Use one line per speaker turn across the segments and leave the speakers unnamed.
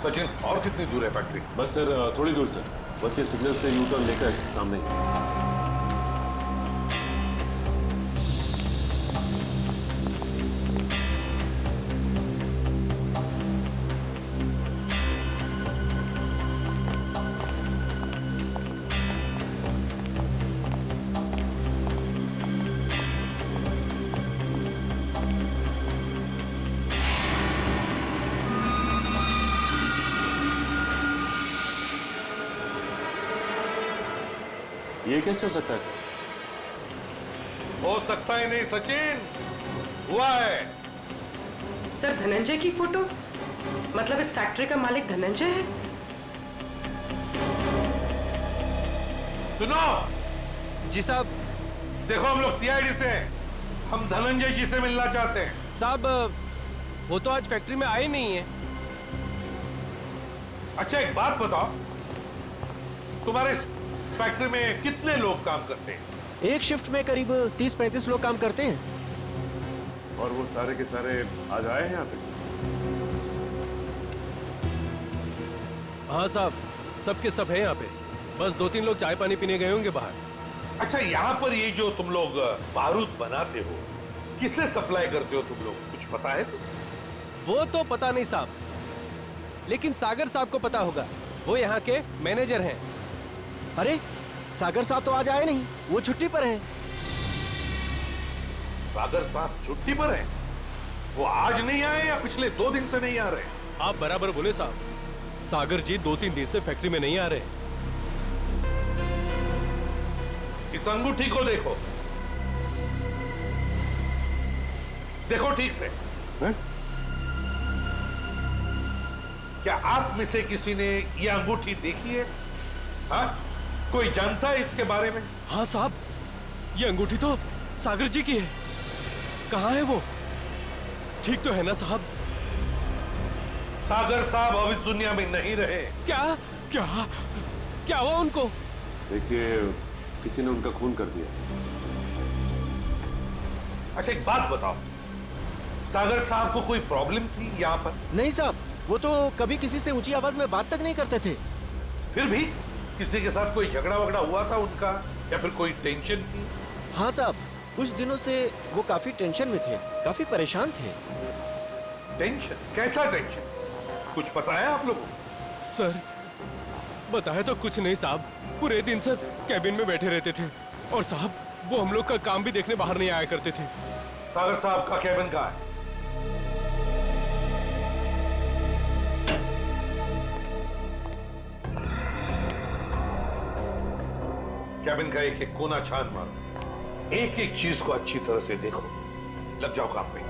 सचिन, और कितनी दूर है फैक्ट्री?
बस सर थोड़ी दूर सर, बस ये सिग्नल से यू टर्न लेकर सामने ही। ये कैसे हो सकता है सर?
हो सकता ही नहीं सचिन, हुआ है।
सर धनंजय की फोटो, मतलब इस फैक्ट्री का मालिक धनंजय है?
सुनो
जी साहब।
देखो, हम लोग सीआईडी से हैं, हम धनंजय जी से मिलना चाहते हैं।
साहब वो तो आज फैक्ट्री में आए नहीं है।
अच्छा एक बात बताओ, तुम्हारे फैक्ट्री में कितने लोग काम करते हैं?
एक शिफ्ट में करीब 30-35 लोग काम करते हैं।
और वो सारे के सारे आज आए हैं यहाँ पे?
हाँ साहब, सबके सब है यहाँ पे, बस 2-3 लोग चाय पानी पीने गए होंगे बाहर।
अच्छा, यहाँ पर ये जो तुम लोग बारूद बनाते हो, किसे सप्लाई करते हो तुम लोग, कुछ पता है तो?
वो तो पता नहीं साहब, लेकिन सागर साहब को पता होगा, वो यहाँ के मैनेजर हैं।
अरे सागर साहब तो आज आए नहीं, वो छुट्टी पर हैं।
सागर साहब छुट्टी पर हैं? वो आज नहीं आए या पिछले 2 दिन से नहीं आ रहे?
आप बराबर बोले साहब, सागर जी 2-3 दिन से फैक्ट्री में नहीं आ रहे।
इस अंगूठी को देखो, देखो ठीक से।
है?
क्या आप में से किसी ने यह अंगूठी देखी है? हाँ? कोई जानता है इसके बारे में?
हाँ साहब, ये अंगूठी तो सागर जी की है। कहाँ है वो? ठीक तो है ना साहब?
सागर साहब अब इस दुनिया में नहीं रहे।
क्या क्या क्या हुआ उनको?
देखिए, किसी ने उनका खून कर दिया।
अच्छा एक बात बताओ, सागर साहब को कोई प्रॉब्लम थी यहाँ पर?
नहीं साहब, वो तो कभी किसी से ऊंची आवाज में बात तक नहीं करते थे।
फिर भी किसी के साथ कोई झगड़ा वगड़ा हुआ था उनका, या फिर कोई टेंशन थी?
हाँ साहब, कुछ दिनों से वो काफी टेंशन में थे, काफी परेशान थे।
टेंशन? कैसा टेंशन? कुछ पता है आप लोगों को?
सर बताया तो कुछ नहीं साहब, पूरे दिन सर कैबिन में बैठे रहते थे, और साहब वो हम लोग का काम भी देखने बाहर नहीं आया करते थे।
सागर साहब का कैबिन कहाँ है? कैबिन का एक एक कोना छान मारो, एक एक चीज को अच्छी तरह से देखो। लग जाओ काम पे।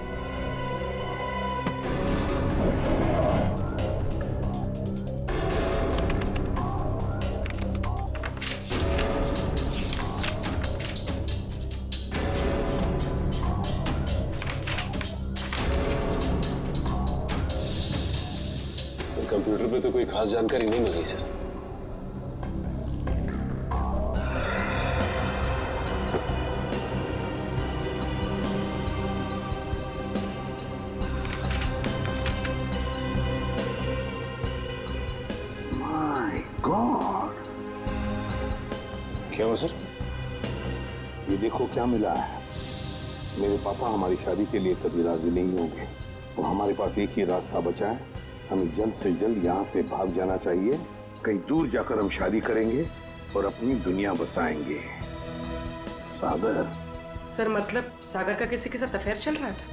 कंप्यूटर पे तो कोई खास जानकारी नहीं मिल रही सर।
माय गॉड,
क्या हुआ सर?
ये देखो क्या मिला है। मेरे पापा हमारी शादी के लिए कभी राजी नहीं होंगे, तो हमारे पास एक ही रास्ता बचा है, हमें जल्द से जल्द यहाँ से भाग जाना चाहिए। कहीं दूर जाकर हम शादी करेंगे और अपनी दुनिया बसाएंगे। सागर।
सर मतलब सागर का किसी के साथ अफेयर चल रहा था?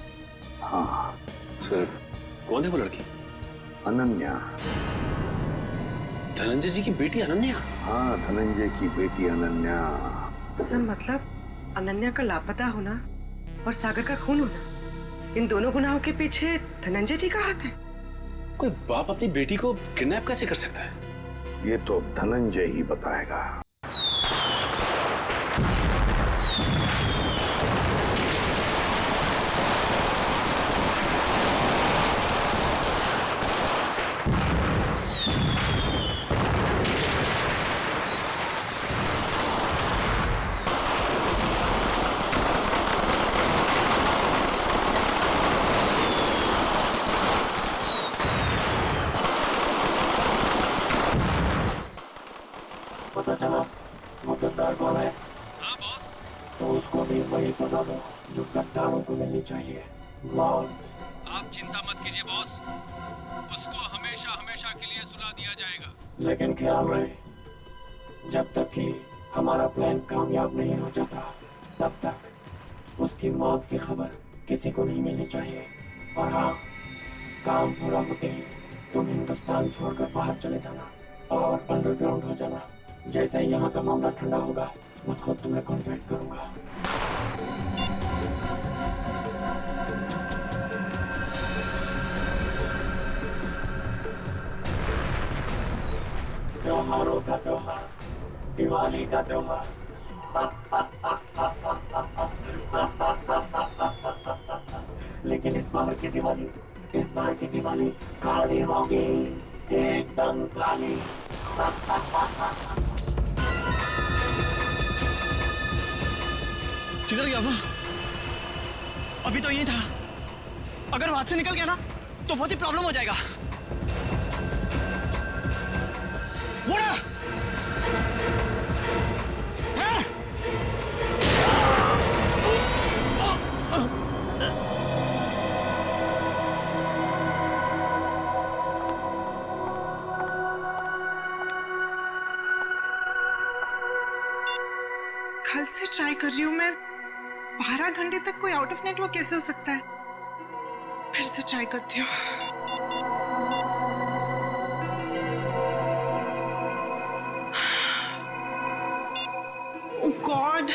हाँ
सर, कौन है वो लड़की?
अनन्या।
धनंजय जी की बेटी अनन्या?
हाँ, धनंजय की बेटी अनन्या।
सर मतलब अनन्या का लापता होना और सागर का खून होना, इन दोनों गुनाहों के पीछे धनंजय जी का हाथ है।
कोई बाप अपनी बेटी को किडनैप कैसे कर सकता है?
ये तो धनंजय ही बताएगा।
गद्दार कौन है?
हाँ बॉस।
तो उसको भी वही सजा दो जो गद्दारों को मिलनी चाहिए, मौत।
आप चिंता मत कीजिए बॉस, उसको हमेशा हमेशा के लिए सुला दिया जाएगा।
लेकिन ख्याल रहे, जब तक कि हमारा प्लान कामयाब नहीं हो जाता, तब तक उसकी मौत की खबर किसी को नहीं मिलनी चाहिए। और हाँ, काम पूरा होते ही तुम हिंदुस्तान छोड़कर बाहर चले जाना और अंडरग्राउंड हो जाना। जैसे ही यहाँ का मामला ठंडा होगा, मैं खुद तुम्हें कांटेक्ट करूंगा। त्योहारों का त्योहार, दिवाली का त्योहार। लेकिन इस बार की दिवाली काली होगी, एकदम काली।
किधर गया वो? अभी तो यही था। अगर वहां से निकल गया ना तो बहुत ही प्रॉब्लम हो जाएगा। वो ना! हाँ!
कल से ट्राई कर रही हूँ मैं। 12 घंटे तक कोई आउट ऑफ नेटवर्क कैसे हो सकता है? फिर से ट्राई करती हूँ। ओह गॉड,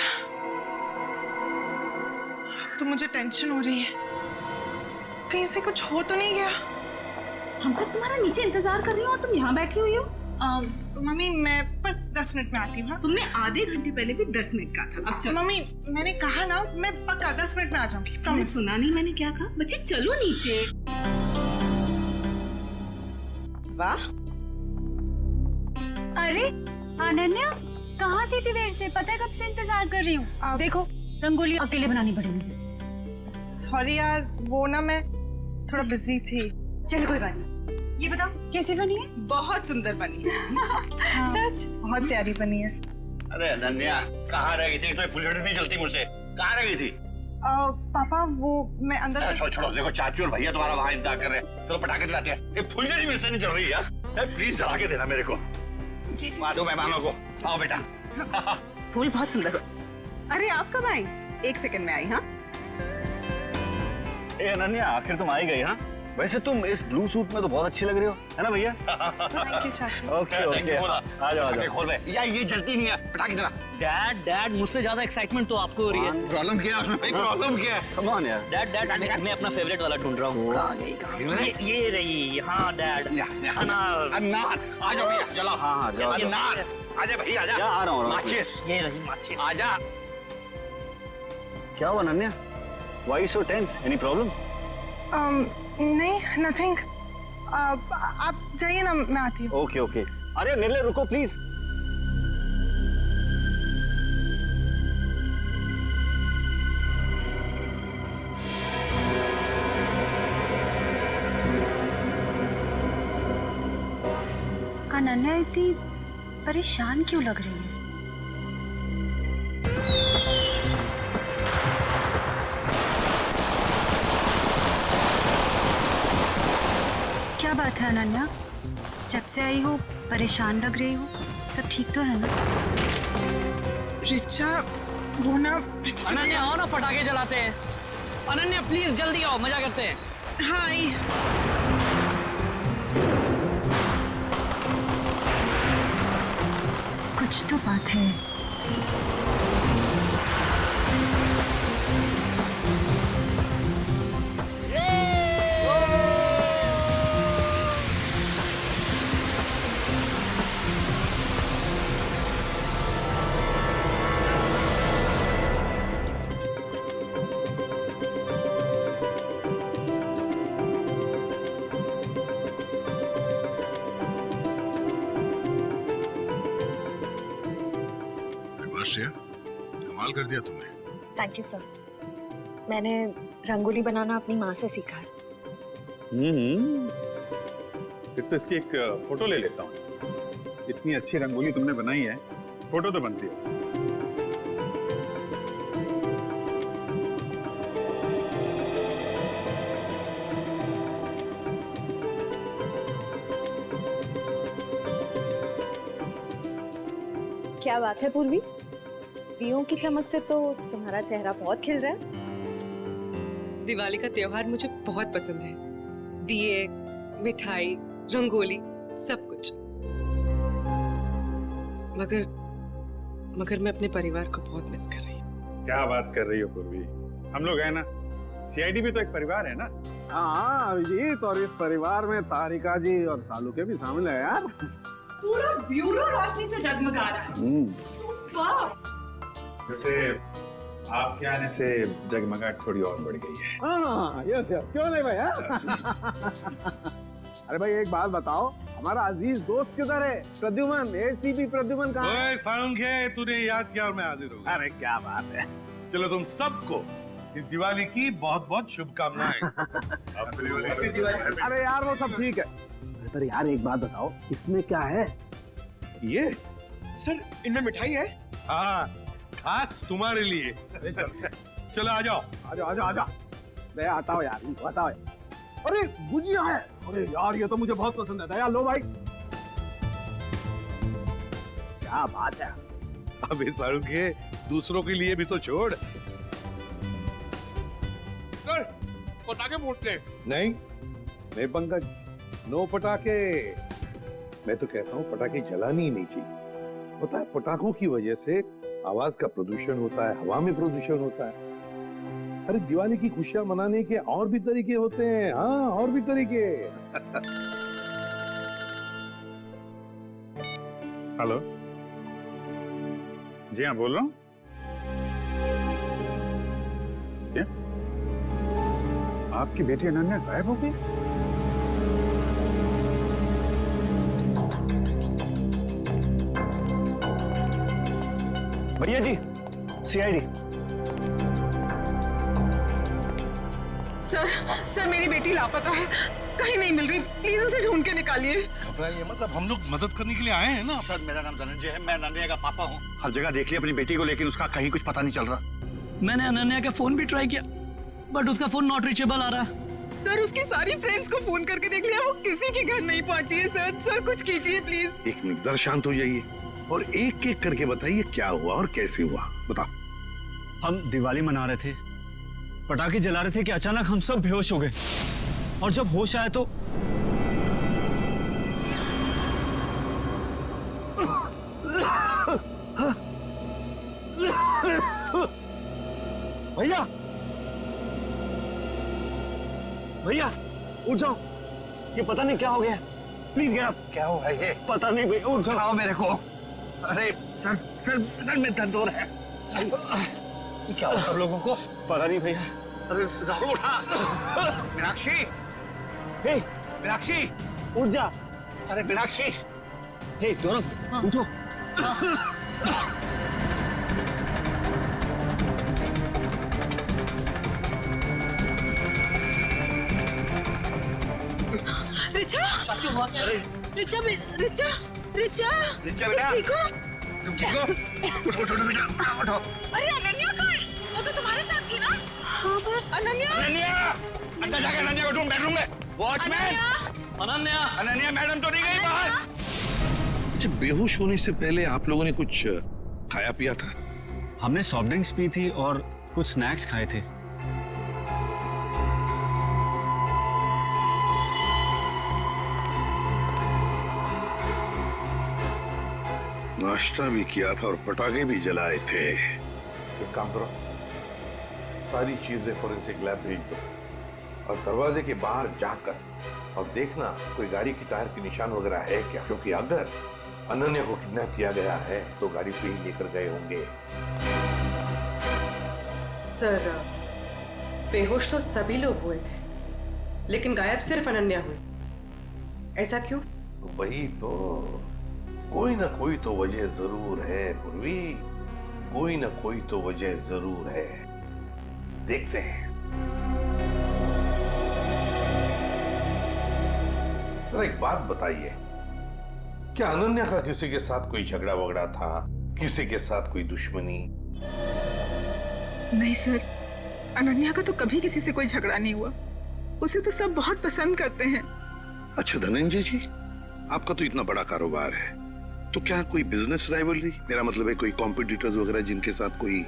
तो मुझे टेंशन हो रही है, कहीं से कुछ हो तो नहीं गया।
हम सब तुम्हारा नीचे इंतजार कर रही हो और तुम यहाँ बैठी हुई हो।
मम्मी मैं बस 10 मिनट में आती हूँ।
तुमने आधे घंटे पहले भी 10 मिनट कहा था। अब चलो।
मम्मी मैंने कहा ना, मैं पक्का 10 मिनट में आ जाऊंगी।
तुमने
प्रॉमिस।
सुना नहीं मैंने क्या कहा? बच्चे चलो नीचे।
वाह,
अरे अनन्या, कहाँ थी इतनी देर से? पता है कब से इंतजार कर रही हूँ। देखो रंगोली अकेले बनानी पड़ी मुझे।
सॉरी यार, वो ना मैं थोड़ा बिजी थी।
चलो कोई बात नहीं। ये बताओ कैसी बनी है?
बहुत सुंदर बनी है। हाँ,
सच?
बहुत प्यारी बनी है।
अरे अनन्या, कहाँ रह गई थी? तो फुलझड़ी नहीं चलती मुझसे। कहाँ रह गई थी?
पापा वो मैं अंदर।
छोड़ो छोड़ो, देखो चाचू और भैया तुम्हारा वहाँ इंतजार कर रहे हैं। चलो पटाखे जलाते हैं। ये फुलझड़ी मुझसे नहीं चल रही यार। प्लीज जला के देना मेरे को। दो मेहमानों को। आओ बेटा।
फूल बहुत सुंदर हो। अरे आप कब आई? 1 सेकंड में आई। हाँ
ए अनन्या, आखिर तुम आई गई। हाँ वैसे तुम इस ब्लू सूट में तो बहुत अच्छी लग रही हो, है ना भैया?
थैंक यू चाचू।
ओके ओके, आ जाओ आ जाओ। खोल बे। यार ये जलती नहीं है, पटाखे जला।
डैड मुझसे ज्यादा एक्साइटमेंट तो आपको हो रही है।
प्रॉब्लम क्या है उसमें भाई? प्रॉब्लम क्या है? कम ऑन यार।
डैड मैं अपना फेवरेट वाला ढूंढ रहा हूँ। ये रही। हाँ डैड, अनार।
अनार, आ जाओ भैया, जला। हाँ जाओ। अनार, आजा भैया आजा। आ रहा हूँ। माचिस,
ये रही माचिस।
आजा। क्या हुआ Ananya? Why so tense? Any problem?
नहीं, नथिंग। आप जाइए ना, मैं आती हूँ।
Okay okay. अरे निर्ले रुको प्लीज।
अनन्या इतनी परेशान क्यों लग रही है? क्या बात है अनन्या? जब से आई हो परेशान लग रही हो। सब ठीक तो है ना?
रिचा, वो ना।
अनन्या आओ ना, पटाखे जलाते हैं। अनन्या प्लीज जल्दी आओ, मजा करते हैं।
हाँ आई।
कुछ तो बात है।
श्रेया, कमाल कर दिया तुमने।
Thank you sir. मैंने रंगोली बनाना अपनी माँ से सीखा है।
फिर तो इसकी एक फोटो ले लेता हूँ। इतनी अच्छी रंगोली तुमने बनाई है, फोटो तो बनती है।
क्या बात है पूर्वी, दियों की चमक से तो तुम्हारा चेहरा बहुत खिल रहा है।
दिवाली का त्योहार मुझे बहुत पसंद है। दिए, मिठाई, रंगोली, सब कुछ। मगर मैं अपने परिवार को बहुत मिस कर रही हूँ।
क्या बात कर रही हो पूर्वी, हम लोग हैं ना, सीआईडी भी तो एक परिवार है ना।
हाँ अभिजीत, और इस परिवार में तारिका जी और सालू के भी शामिल है यार।
पूरा ब्यूरो रोशनी से जगमगा रहा है। सुपर।
वैसे आपके आने से जगमगाहट थोड़ी और बढ़ गई है।
हाँ यस यस, क्यों नहीं भैया। अरे भाई एक बात बताओ, हमारा अजीज दोस्त किधर है? प्रद्युमन, एसीपी प्रद्युमन कहाँ है?
सारंगे, तूने याद किया और मैं हाजिर हो गया।
अरे क्या बात है।
चलो तुम सबको इस दिवाली की बहुत बहुत शुभकामनाएं।
अरे यार वो सब ठीक है, पर यार एक बात बताओ, इसमें क्या है?
ये
सर इनमें मिठाई है।
हाँ, खास तुम्हारे लिए। चलो आ जाओ।
आजा। दया हटाओ यार, बताओ। अरे गुजिया है, अरे यार ये तो मुझे बहुत पसंद है। दया लो भाई। क्या बात है।
अबे सारुखे, दूसरों के लिए भी तो छोड़।
सर पटाखे फूटते।
नहीं पंकज, नो पटाखे। मैं तो कहता हूँ पटाखे जलानी ही नहीं चाहिए। पता है पटाखों की वजह से आवाज का प्रदूषण होता है, हवा में प्रदूषण होता है। अरे दिवाली की खुशियां मनाने के और भी तरीके होते हैं। हाँ, और भी तरीके।
हेलो, जी हाँ बोल रहा हूँ। क्या आपकी बेटी अनन्या गायब हो गई?
भैया जी, सीआईडी।
सर मेरी बेटी लापता है, कहीं नहीं मिल रही। प्लीज उसे ढूंढ के निकालिए।
ये मतलब हम लोग मदद करने के लिए आए हैं ना। सर मेरा नाम धनंजय है, मैं अनन्या का पापा हूँ। हर जगह देख लिया अपनी बेटी को, लेकिन उसका कहीं कुछ पता नहीं चल रहा।
मैंने अनन्या का फोन भी ट्राई किया, बट उसका फोन नॉट रीचेबल आ रहा है।
सर उसकी सारी फ्रेंड्स को फोन करके देख लिया, वो किसी के घर नहीं पहुंची है। सर कुछ कीजिए प्लीज।
एक मिनट, जरा शांत हो जाइए और एक एक करके बताइए क्या हुआ और कैसे हुआ। बताओ।
हम दिवाली मना रहे थे, पटाखे जला रहे थे कि अचानक हम सब बेहोश हो गए, और जब होश आया तो भैया उठ जाओ, ये पता नहीं क्या हो गया। Please get up.
क्या हुआ ये?
पता नहीं भैया, उठ जाओ
मेरे को। अरे सर में दर्द हो रहा है। क्या हो सब लोगों को?
पता नहीं भैया।
अरे राहुल उठा। मीनाक्षी,
हे
मीनाक्षी
उठ जा।
अरे मीनाक्षी,
हे दोनों उठो।
रिचा, रिचा
बेटा,
ठीक हो?
तुम ठीक हो? उठो बेटा, उठो।
अरे अनन्या कहाँ है? वो तो तुम्हारे साथ थी ना? हाँ पर अनन्या
अंदर जाकर अनन्या को ढूंढ, बेडरूम में। वॉचमैन, अनन्या मैडम तो नहीं गई बाहर?
अच्छा, बेहोश होने से पहले आप लोगों ने कुछ खाया पिया था?
हमने सॉफ्ट ड्रिंक्स पी थी और कुछ स्नैक्स खाए थे।
नाश्ता भी किया था और पटाखे भी जलाए थे। एक काम करो, सारी चीजें फोरेंसिक लैब भेज दो और दरवाजे के बाहर जाकर और देखना कोई गाड़ी की टायर के निशान वगैरह है क्या, क्योंकि अगर अनन्या को किडनैप किया गया है तो गाड़ी से ही लेकर गए होंगे।
सर बेहोश तो सभी लोग हुए थे, लेकिन गायब सिर्फ अनन्या हुई। ऐसा क्यों?
वही तो, कोई ना कोई तो वजह जरूर है पूर्वी, कोई ना कोई तो वजह जरूर है। देखते हैं। तो एक बात बताइए, क्या अनन्या का किसी के साथ कोई झगड़ा वगड़ा था? किसी के साथ कोई दुश्मनी?
नहीं सर, अनन्या का तो कभी किसी से कोई झगड़ा नहीं हुआ। उसे तो सब बहुत पसंद करते हैं।
अच्छा धनंजय जी, आपका तो इतना बड़ा कारोबार है, तो क्या कोई बिजनेस राइवलरी, मेरा मतलब है कोई कॉम्पिटिटर्स वगैरह जिनके साथ कोई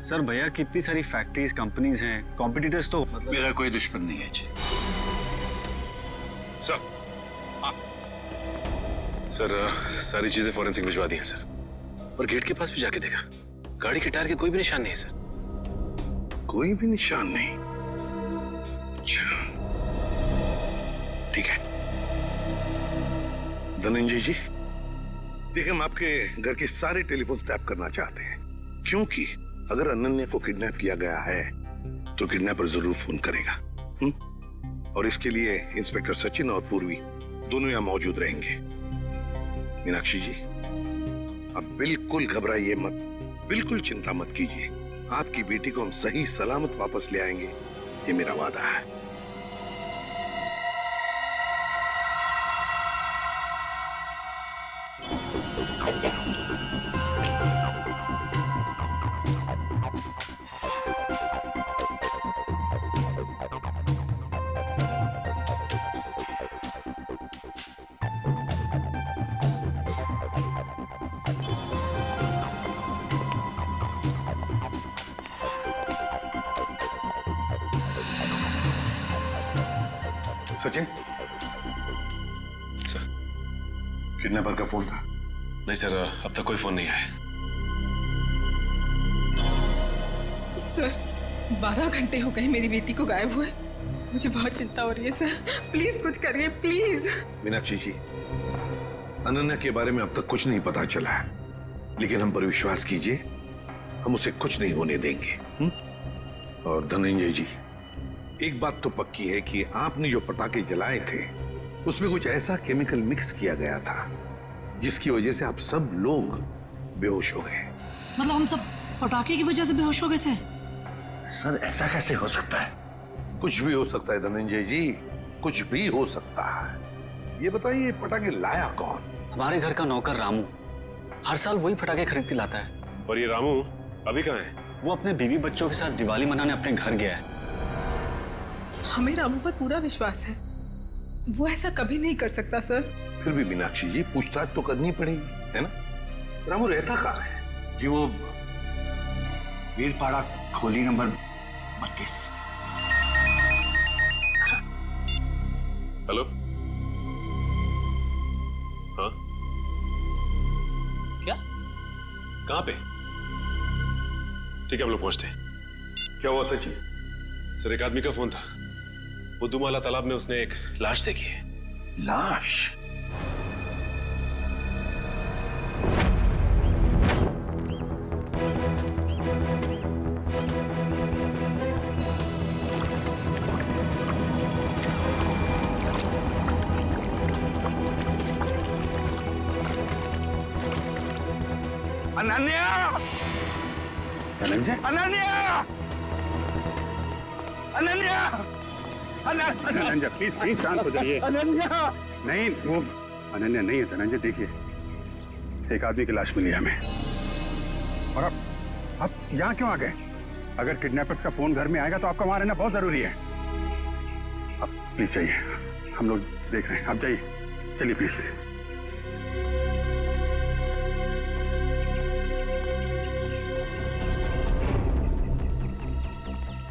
सर भैया की इतनी सारी फैक्ट्रीज कंपनीज हैं, कॉम्पिटिटर्स तो
मेरा कोई दुश्मन नहीं है जी।
सर सर सारी चीजें फॉरेंसिक भिजवा दी हैं सर, और गेट के पास भी जाके देखा, गाड़ी के टायर के कोई भी निशान नहीं है सर।
कोई भी निशान नहीं? अच्छा ठीक है धनंजय जी, देखिए हम आपके घर के सारे टेलीफोन टैप करना चाहते हैं, क्योंकि अगर अनन्या को किडनैप किया गया है तो किडनैपर जरूर फोन करेगा। और इसके लिए इंस्पेक्टर सचिन और पूर्वी दोनों यहां मौजूद रहेंगे। मीनाक्षी जी, अब बिल्कुल घबराइए मत, बिल्कुल चिंता मत कीजिए, आपकी बेटी को हम सही सलामत वापस ले आएंगे, ये मेरा वादा है। सचिन,
सर
किडनैपर का फोन था?
नहीं सर, अब तक कोई फोन नहीं आया।
सर 12 घंटे हो गए मेरी बेटी को गायब हुए, मुझे बहुत चिंता हो रही है सर, प्लीज कुछ करिए प्लीज।
मीनाक्षी जी, अनन्या के बारे में अब तक कुछ नहीं पता चला है, लेकिन हम पर विश्वास कीजिए, हम उसे कुछ नहीं होने देंगे। और धनंजय जी, एक बात तो पक्की है कि आपने जो पटाखे जलाए थे उसमें कुछ ऐसा केमिकल मिक्स किया गया था जिसकी वजह से आप सब लोग बेहोश हो गए।
मतलब हम सब पटाखे की वजह से बेहोश हो गए थे?
सर ऐसा कैसे हो सकता है?
कुछ भी हो सकता है धनंजय जी, कुछ भी हो सकता है। ये बताइए पटाखे लाया कौन?
हमारे घर का नौकर रामू हर साल वही पटाखे खरीद के लाता है।
और ये रामू अभी कहाँ है?
वो अपने बीवी बच्चों के साथ दिवाली मनाने अपने घर गया है।
हमें रामू पर पूरा विश्वास है, वो ऐसा कभी नहीं कर सकता सर।
फिर भी मीनाक्षी जी, पूछताछ तो करनी पड़ेगी, है ना? रामू रहता कहाँ है?
जी वो वीरपाड़ा खोली नंबर 32।
हेलो, हाँ
क्या?
कहाँ पे? ठीक है, हम लोग पहुंचते हैं।
क्या हुआ सचिन?
सर एक आदमी का फोन था, वो दुमाला तालाब में उसने एक लाश देखी है।
लाश?
अनन्या!
धनंजय?
अनन्या! अनन्या!
धनंजय प्लीज प्लीज शांत हो जाइए।
अनन्या!
नहीं, वो अनन्या नहीं है धनंजय। देखिए, एक आदमी की लाश मिली हमें, और अब यहाँ क्यों आ गए? अगर किडनैपर्स का फोन घर में आएगा तो आपका वहां रहना बहुत जरूरी है। अब प्लीज जाइए, हम लोग देख रहे हैं, आप जाइए, चलिए प्लीज।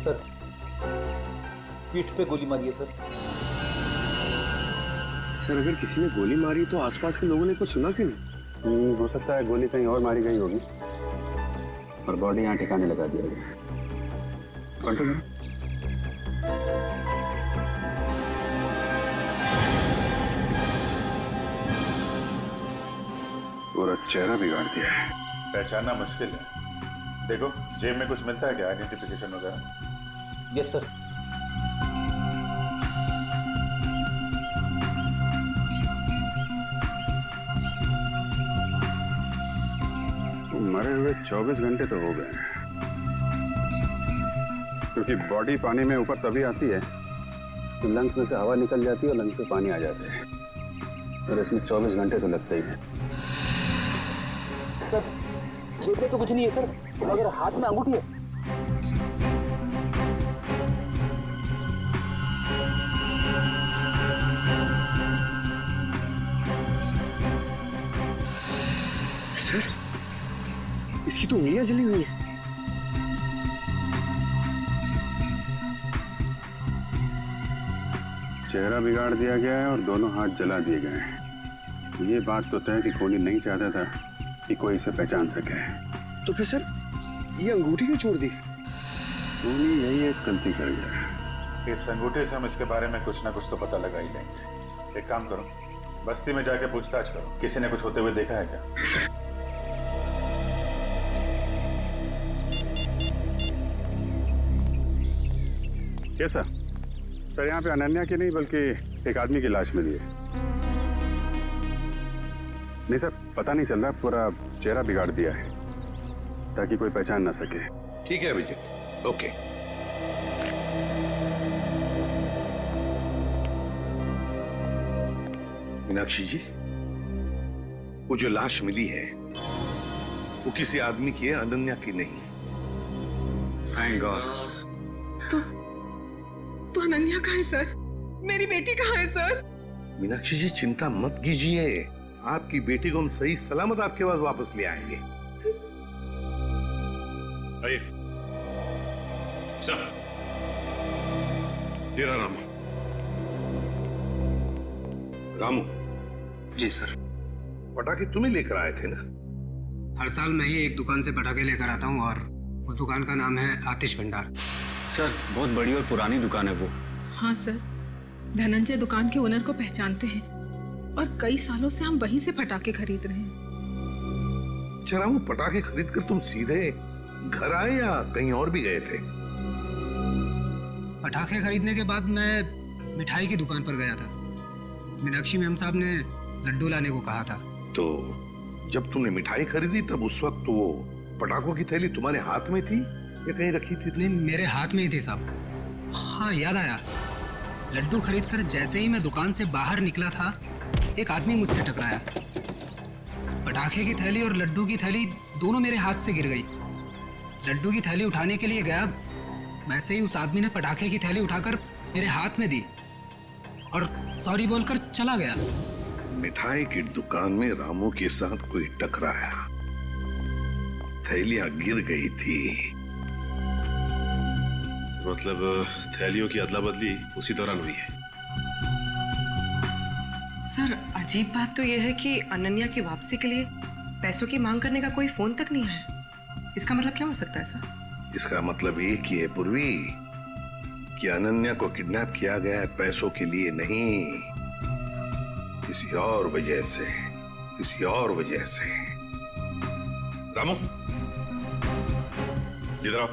सर पीठ पे गोली मारी है सर।
सर अगर किसी ने गोली मारी तो आसपास के लोगों ने कुछ सुना क्यों नहीं?
हो सकता है गोली कहीं और मारी गई होगी और बॉडी यहाँ ठिकाने लगा दिया गया। कंट्रोल करो। पूरा चेहरा बिगाड़ दिया है।
पहचानना मुश्किल है। देखो जेब में कुछ मिलता है क्या, आइडेंटिफिकेशन वगैरह?
Yes sir.
मरे हुए 24 घंटे तो हो गए, क्योंकि बॉडी पानी में ऊपर तभी आती है तो लंग्स में से हवा निकल जाती है और लंग्स में पानी आ जाता है, और इसमें 24 घंटे तो लगते ही हैं।
सर जेब में तो कुछ नहीं है सर, मगर हाथ में अंगूठी है।
सर, इसकी तो उंगलियां जली हुई है।
चेहरा बिगाड़ दिया गया है और दोनों हाथ जला दिए गए हैं। ये बात तो तय कि कोहली नहीं चाहता था कि कोई इसे पहचान सके।
तो फिर सर ये अंगूठी क्यों छोड़ दी?
कोहली यही एक गलती कर गया।
इस अंगूठे से हम इसके बारे में कुछ ना कुछ तो पता लगा ही लेंगे। एक काम करो, बस्ती में जाके पूछताछ करो, किसी ने कुछ होते हुए देखा है क्या?
कैसा सर? यहाँ पे अनन्या की नहीं बल्कि एक आदमी की लाश मिली है। नहीं सर, पता नहीं चल रहा, पूरा चेहरा बिगाड़ दिया है ताकि कोई पहचान ना सके।
ठीक है अभिजीत, ओके। मीनाक्षी जी, वो जो लाश मिली है वो किसी आदमी की है, अनन्या की नहीं।
Thank God.
तो अनन्या कहाँ है सर? मेरी बेटी कहाँ है सर?
मीनाक्षी जी चिंता मत कीजिए, आपकी बेटी को हम सही सलामत आपके पास वापस ले आएंगे।
आइए सर, ये रहा रामू।
रामू
जी सर।
पटाखे तुम्हें लेकर आए थे ना?
हर साल मैं ही एक दुकान से पटाखे लेकर आता हूँ और उस दुकान का नाम है आतिश भंडार।
सर बहुत बड़ी और पुरानी दुकान है वो।
हाँ सर, धनंजय दुकान के ओनर को पहचानते हैं और कई सालों से हम वहीं से पटाखे खरीद रहे हैं।
अच्छा रामू, पटाखे खरीद कर तुम सीधे घर आए या कहीं और भी गए थे?
पटाखे खरीदने के बाद मैं मिठाई की दुकान पर गया था। मीनाक्षी मैम साहब ने लड्डू लाने को कहा था।
तो जब तुमने मिठाई खरीदी तब उस वक्त वो पटाखों की थैली तुम्हारे हाथ में थी या कहीं रखी थी?
नहीं, मेरे हाथ में ही थी साहब। हाँ याद आया, लड्डू खरीदकर जैसे ही मैं दुकान से बाहर निकला था एक आदमी मुझसे टकराया। पटाखे की थैली और लड्डू की थैली दोनों मेरे हाथ से गिर गई। लड्डू की थैली उठाने के लिए गया, वैसे ही उस आदमी ने पटाखे की थैली उठाकर मेरे हाथ में दी और सॉरी बोलकर चला गया।
मिठाई की दुकान में रामू के साथ कोई टकराया, थैलियां गिर गई थी।
मतलब थैलियों की अदला बदली उसी दौरान हुई है।
सर अजीब बात तो यह है कि अनन्या की वापसी के लिए पैसों की मांग करने का कोई फोन तक नहीं आया। इसका मतलब क्या हो सकता है सर?
इसका मतलब एक ही है पूर्वी कि अनन्या को किडनैप किया गया है पैसों के लिए नहीं, किसी और वजह से, किसी और वजह से।
रामू इधर आओ।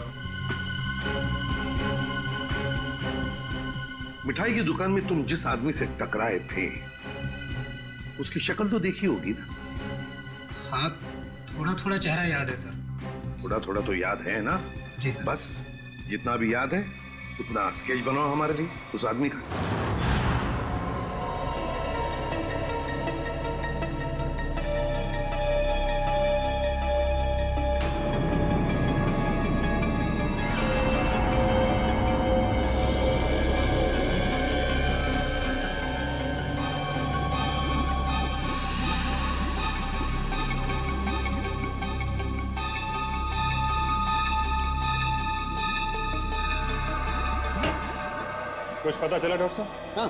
मिठाई की दुकान में तुम जिस आदमी से टकराए थे उसकी शक्ल तो देखी होगी ना?
हाँ, थोड़ा थोड़ा चेहरा याद है सर।
थोड़ा थोड़ा तो याद है ना?
जी सर।
बस जितना भी याद है उतना स्केच बनाओ हमारे लिए उस आदमी का।
कुछ पता चला डॉक्टर साहब?
हाँ,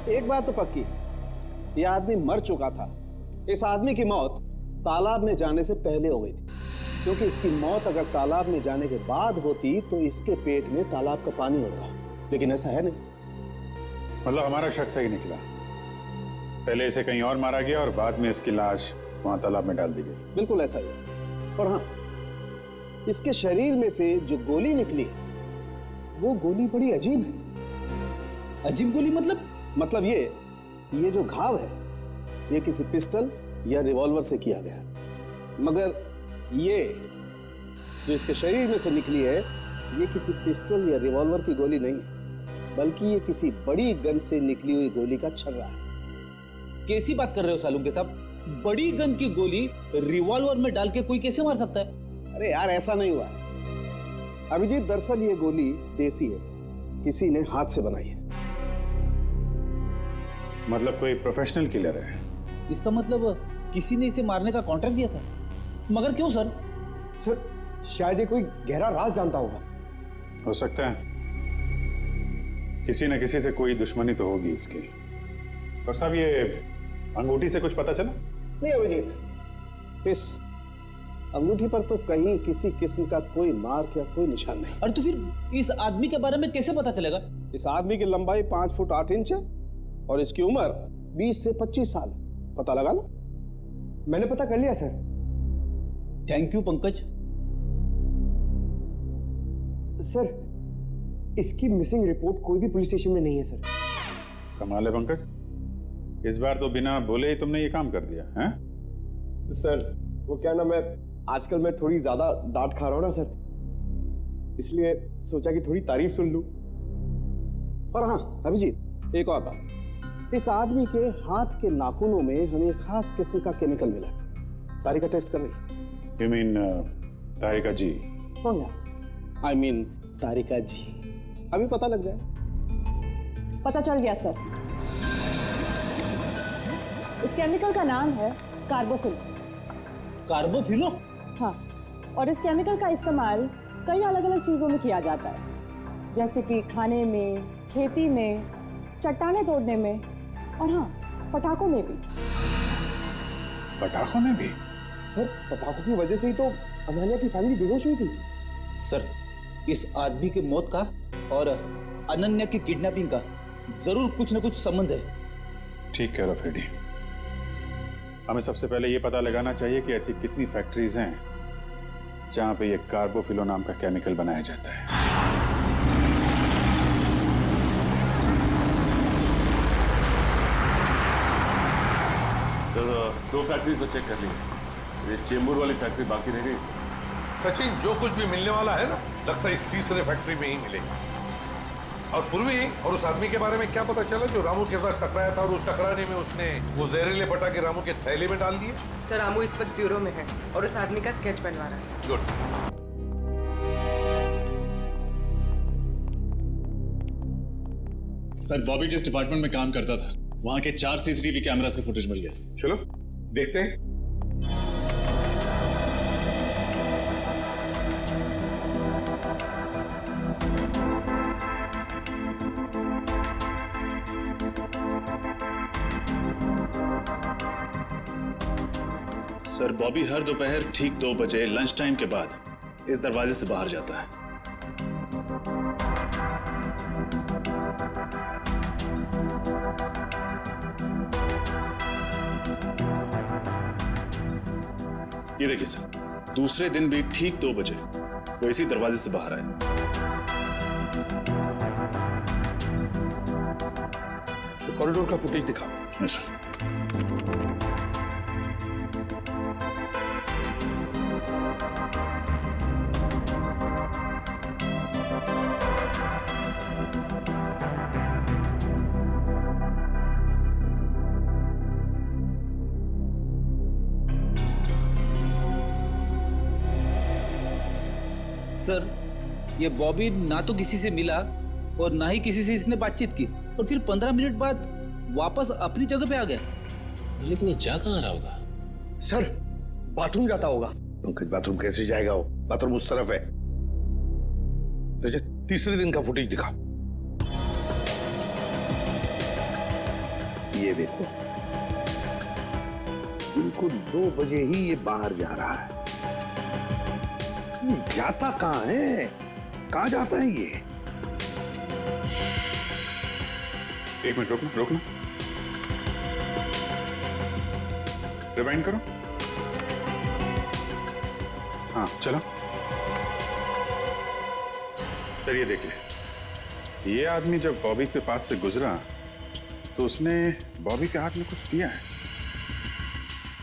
एक बात तो पक्की, यह आदमी मर चुका था। इस आदमी की मौत तालाब में जाने से पहले हो गई थी, क्योंकि इसकी मौत अगर तालाब में जाने के बाद होती तो इसके पेट में तालाब का पानी होता, लेकिन ऐसा है नहीं।
मतलब हमारा शक सही निकला, पहले इसे कहीं और मारा गया और बाद में इसकी लाश वहां तालाब में डाल दी गई।
बिल्कुल ऐसा ही है। और हाँ, इसके शरीर में से जो गोली निकली वो गोली बड़ी अजीब है।
अजीब गोली
मतलब ये जो घाव है ये किसी पिस्टल या रिवॉल्वर से किया गया है, मगर ये जो इसके शरीर में से निकली है ये किसी पिस्टल या रिवॉल्वर की गोली नहीं है, बल्कि ये किसी बड़ी गन से निकली हुई गोली का छर्रा है।
कैसी बात कर रहे हो सालुंके साहब? बड़ी गन की गोली रिवॉल्वर में डाल के कोई कैसे मार सकता है?
अरे यार, ऐसा नहीं हुआ अभिजीत। दरअसल ये गोली देसी है, किसी ने हाथ से बनाई है।
मतलब कोई प्रोफेशनल किलर है?
इसका मतलब किसी ने इसे मारने का कॉन्ट्रैक्ट दिया था, मगर क्यों सर?
सर शायद ये कोई गहरा राज जानता होगा।
हो सकता है, किसी न किसी से कोई दुश्मनी तो होगी इसकी। और साहब ये अंगूठी से कुछ पता चला?
नहीं अभिजीत, इस अंगूठी पर तो कहीं किसी किस्म का कोई मार्क या कोई निशान नहीं।
और तो फिर इस आदमी के बारे में कैसे पता चलेगा?
इस आदमी की लंबाई 5 फुट 8 इंच है और इसकी उम्र 20 से 25 साल। पता लगा ना?
मैंने पता कर लिया sir.
Thank you Pankaj.
Sir इसकी मिसिंग रिपोर्ट कोई भी पुलिस स्टेशन में नहीं है सर।
कमाल है पंकज, इस बार तो बिना बोले ही तुमने ये काम कर दिया है?
सर वो क्या ना, मैं आजकल मैं थोड़ी ज्यादा डांट खा रहा हूँ ना सर, इसलिए सोचा कि थोड़ी तारीफ सुन लूं।
और हाँ अभिजीत, एक और बात, इस आदमी के हाथ के नाखूनों में हमें खास किस्म का केमिकल मिला। तारिका टेस्ट कर रही।
You mean, Tarika ji?
I mean तारिका जी। अभी पता लग जाए।
पता चल गया सर। इस केमिकल का नाम है कार्बोफिल।
कार्बोफिलो?
हाँ, और इस केमिकल का इस्तेमाल कई अलग अलग चीजों में किया जाता है, जैसे कि खाने में, खेती में, चट्टानें तोड़ने में और हाँ, पटाखों में भी।
पटाखों में भी?
सर पटाखों की वजह से ही तो अनन्या की फैमिली बेहोश हुई थी।
सर इस आदमी की मौत का और अनन्या की किडनैपिंग का जरूर कुछ न कुछ संबंध है।
ठीक कह रहा फ्रेडी। हमें सबसे पहले ये पता लगाना चाहिए कि ऐसी कितनी फैक्ट्रीज हैं जहां पे ये कार्बोफिलो नाम का केमिकल बनाया जाता है।
सर 2 फैक्ट्रीज तो चेक कर ली, ये चेंबूर वाली फैक्ट्री बाकी रह गई सर।
सचिन, जो कुछ भी मिलने वाला है ना, लगता है इस तीसरे फैक्ट्री में ही मिलेगा। और पूर्वी और उस आदमी के बारे में क्या पता चला जो रामू के साथ टकराया था और उस टकराने में उसने वो जहरीले पटाखे रामू के थैले में डाल दिए?
सर रामू इस वक्त ब्यूरो में है और उस आदमी का स्केच बनवा रहा है।
गुड।
सर बॉबी जिस डिपार्टमेंट में काम करता था वहां के 4 सीसीटीवी कैमरास का फुटेज मिल गया।
चलो देखते हैं।
सर बॉबी हर दोपहर ठीक 2 बजे लंच टाइम के बाद इस दरवाजे से बाहर जाता है। ये देखिए सर, दूसरे दिन भी ठीक 2 बजे वो इसी दरवाजे से बाहर आए।
तो कॉरिडोर का फुटेज दिखाओ।
Yes sir.
सर ये बॉबी ना तो किसी से मिला और ना ही किसी से इसने बातचीत की और फिर 15 मिनट बाद वापस अपनी जगह पे आ गया।
लेकिन ये जा कहाँ रहा होगा?
सर बाथरूम जाता होगा। पंकज बाथरूम कैसे जाएगा? वो बाथरूम उस तरफ है। तीसरे दिन का फुटेज दिखाओ। ये देखो, बिल्कुल 2 बजे ही ये बाहर जा रहा है। जाता कहाँ है? कहाँ जाता है ये?
एक मिनट रोकना। रिवाइंड करो। हाँ चलो। सर ये देखिए, ये आदमी जब बॉबी के पास से गुजरा तो उसने बॉबी के हाथ में कुछ दिया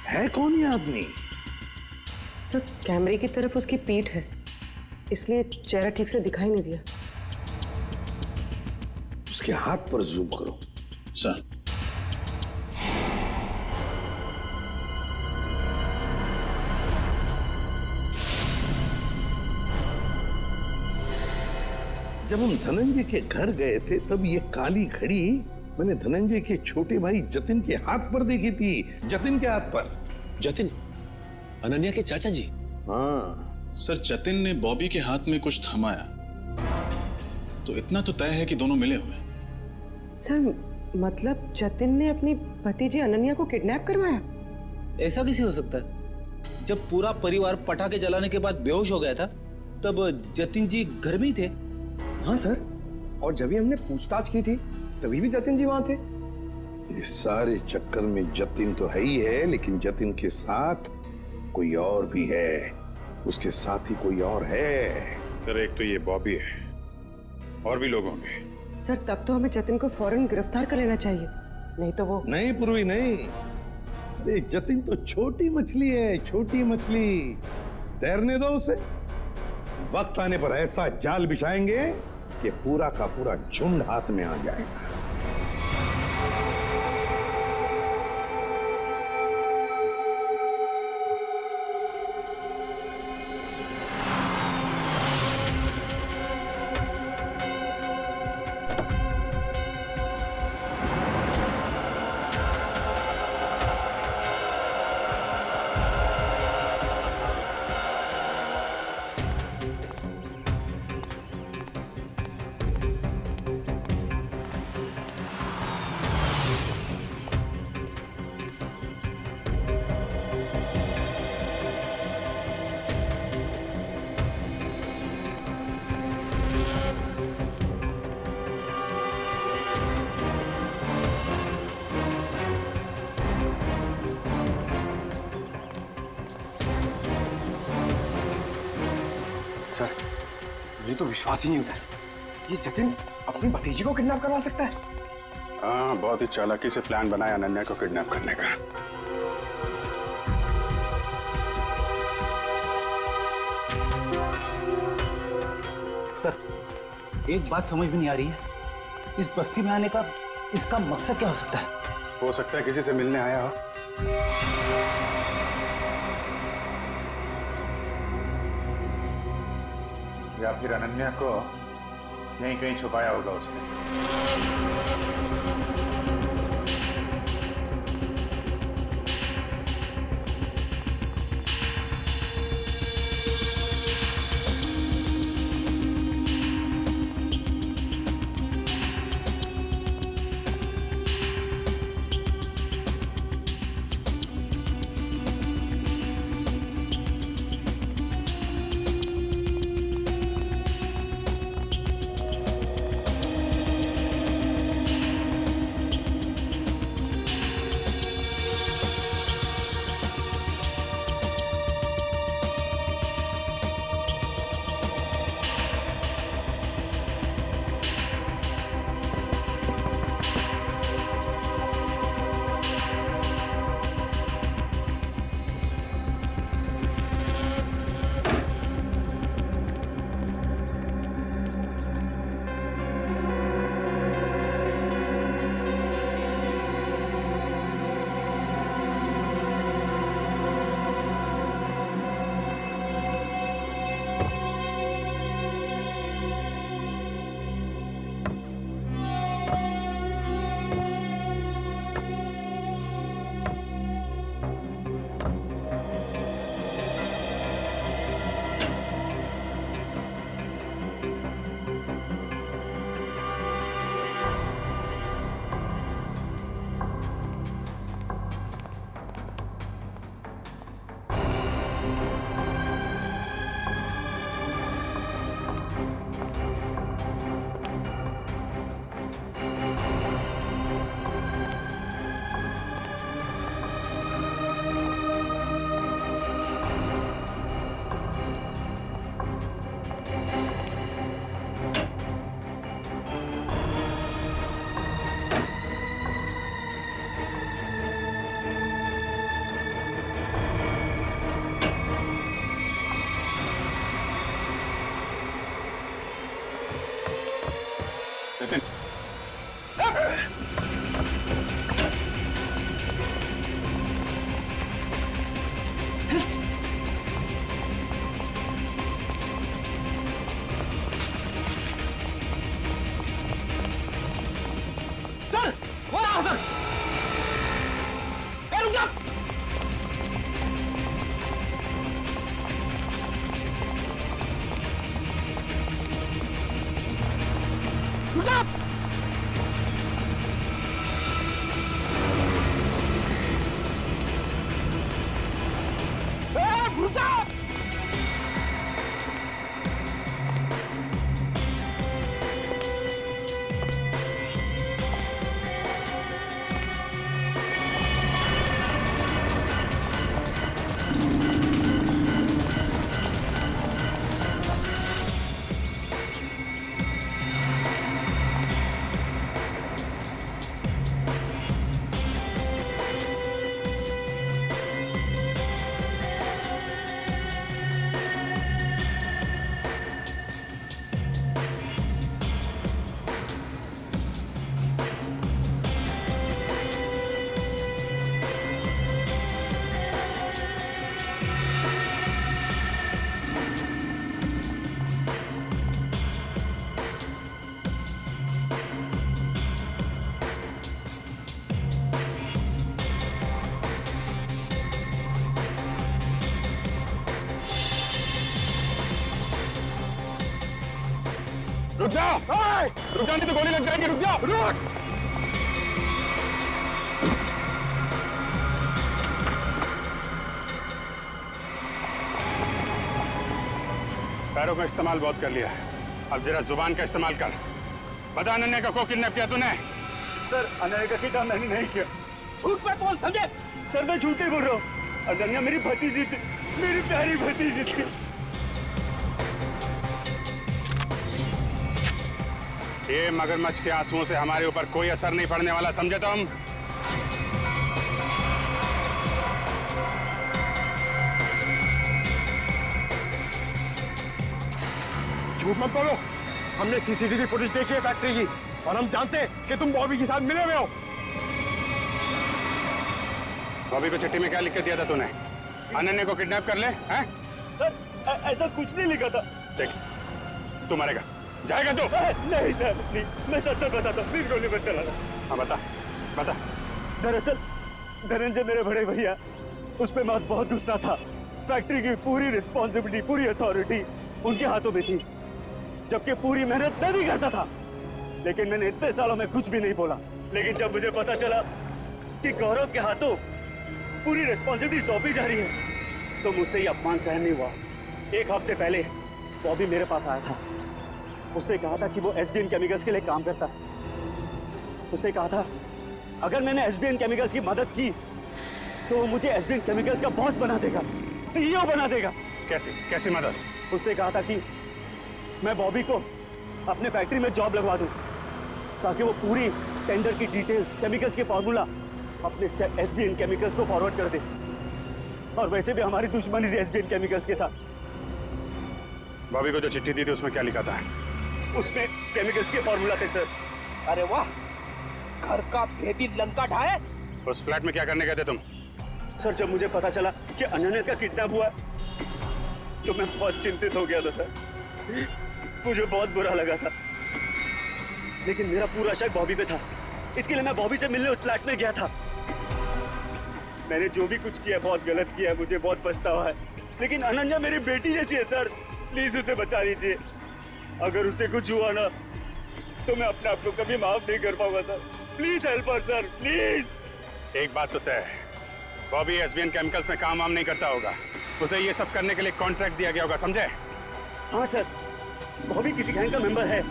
है
कौन ये आदमी?
सर कैमरे की तरफ उसकी पीठ है, इसलिए चेहरा ठीक से दिखाई नहीं दिया।
उसके हाथ पर जूम करो।
सर
जब हम धनंजय के घर गए थे तब ये काली घड़ी मैंने धनंजय के छोटे भाई जतिन के हाथ पर देखी थी। जतिन के हाथ पर।
जतिन, अनन्या के चाचा जी।
हाँ सर, जतिन ने बॉबी के हाथ में कुछ थमाया तो इतना तो तय है कि दोनों मिले हुए।
सर मतलब जतिन ने अपनी भतीजी अनन्या को किडनैप करवाया?
ऐसा कैसे हो सकता है? जब पूरा परिवार पटाखे जलाने के बाद बेहोश हो गया था तब जतिन जी घर में ही थे।
हाँ सर, और जब भी हमने पूछताछ की थी तभी भी जतिन जी वहां थे।
इस सारे चक्कर में जतिन तो है ही है, लेकिन जतिन के साथ कोई और भी है, उसके साथ ही कोई और है।
सर एक तो ये बॉबी है, और भी लोग होंगे।
सर तब तो हमें जतिन को फौरन गिरफ्तार कर लेना चाहिए, नहीं तो वो।
नहीं पूर्वी नहीं, अरे जतिन तो छोटी मछली है, छोटी मछली, तैरने दो उसे। वक्त आने पर ऐसा जाल बिछाएंगे कि पूरा का पूरा झुंड हाथ में आ जाएगा।
सर मुझे तो विश्वास ही नहीं होता है, ये जतिन अपनी भतीजी को किडनैप करवा सकता है।
हाँ, बहुत ही चालाकी से प्लान बनाया अनन्या को किडनैप करने का।
सर एक बात समझ में नहीं आ रही है, इस बस्ती में आने का इसका मकसद क्या हो सकता है?
हो सकता है किसी से मिलने आया हो। या फिर अनन्या को यहीं कहीं छुपाया होगा उसने।
रुक जाओ, रुक जाओ, नहीं तो गोली लग जाएगी। रुक जाओ, रुक। पैरों का इस्तेमाल बहुत कर लिया, अब जरा जुबान का इस्तेमाल कर। बता अनन्या को किडनैप किया तूने?
सर अनन्या का किडनैप मैंने नहीं किया।
झूठ पे बोल, समझे?
सर मैं झूठ नहीं बोल रहा हूँ। अनन्या मेरी भतीजी थी, मेरी प्यारी भतीजी थी।
ये मगरमच्छ के आंसुओं से हमारे ऊपर कोई असर नहीं पड़ने वाला, समझे तुम?
झूठ मत बोलो, हमने सीसीटीवी फुटेज देखी है फैक्ट्री की और हम जानते हैं कि तुम बॉबी के साथ मिले हुए हो।
बॉबी को चिट्ठी में क्या लिख के दिया था तूने? अनन्या को किडनैप कर ले, हैं?
सर ऐसा कुछ नहीं लिखा था।
देख, तू मरेगा, जाएगा तू?
नहीं सर, नहीं, मैं सच सच बताता हूँ, प्लीज गोली मत चलाना।
हाँ बता, बता।
दरअसल धनंजय मेरे बड़े भैया, उस पे मौत बहुत गुस्सा था। फैक्ट्री की पूरी रिस्पॉन्सिबिलिटी, पूरी अथॉरिटी उनके हाथों में थी, जबकि पूरी मेहनत मैं भी करता था। लेकिन मैंने इतने सालों में कुछ भी नहीं बोला। लेकिन जब मुझे पता चला कि गौरव के हाथों पूरी रिस्पॉन्सिबिलिटी सौंपी जा रही है, तो मुझसे ये अपमान सहन नहीं हुआ। एक हफ्ते पहले बॉबी मेरे पास आया था। उसने कहा था कि वो एसबीएन केमिकल्स के लिए काम करता है। उसने कहा था अगर मैंने एसबीएन केमिकल्स की मदद की तो वो मुझे एसबीएन केमिकल्स का बॉस बना देगा, सीईओ बना देगा।
कैसे कैसी मदद?
उसने कहा था कि मैं बॉबी को अपने फैक्ट्री में जॉब लगवा दूं, ताकि वो पूरी टेंडर की डिटेल्स, केमिकल्स के फॉर्मूला अपने एसबीएन केमिकल्स को फॉरवर्ड कर दे। और वैसे भी हमारी दुश्मनी थी एसबीएन केमिकल्स के साथ।
बॉबी को जो चिट्ठी दी थी उसमें क्या लिखा था?
उसमें केमिकल्स के फॉर्मूला थे सर।
अरे वाह, घर का भेदी लंका ढाए।
उस फ्लैट में क्या करने गए थे तुम?
सर जब मुझे पता चला कि अनन्या का किडनैप हुआ तो मैं बहुत चिंतित हो गया था सर। मुझे बहुत बुरा लगा था, लेकिन मेरा पूरा शक बॉबी पे था। इसके लिए मैं बॉबी से मिलने उस फ्लैट में गया था। मैंने जो भी कुछ किया बहुत गलत किया, मुझे बहुत पछतावा है। लेकिन अनन्या मेरी बेटी जैसी है सर, प्लीज उसे बचा लीजिए। अगर उसे कुछ हुआ ना तो मैं अपने आप को कभी माफ नहीं कर पाऊंगा sir. Please help us sir, please.
एक बात तो तय है, बॉबी एसबीएन केमिकल्स में काम वाम नहीं करता होगा। उसे ये सब करने के लिए कॉन्ट्रैक्ट दिया गया होगा, समझे?
हाँ सर, बॉबी किसी गैंग का मेंबर है।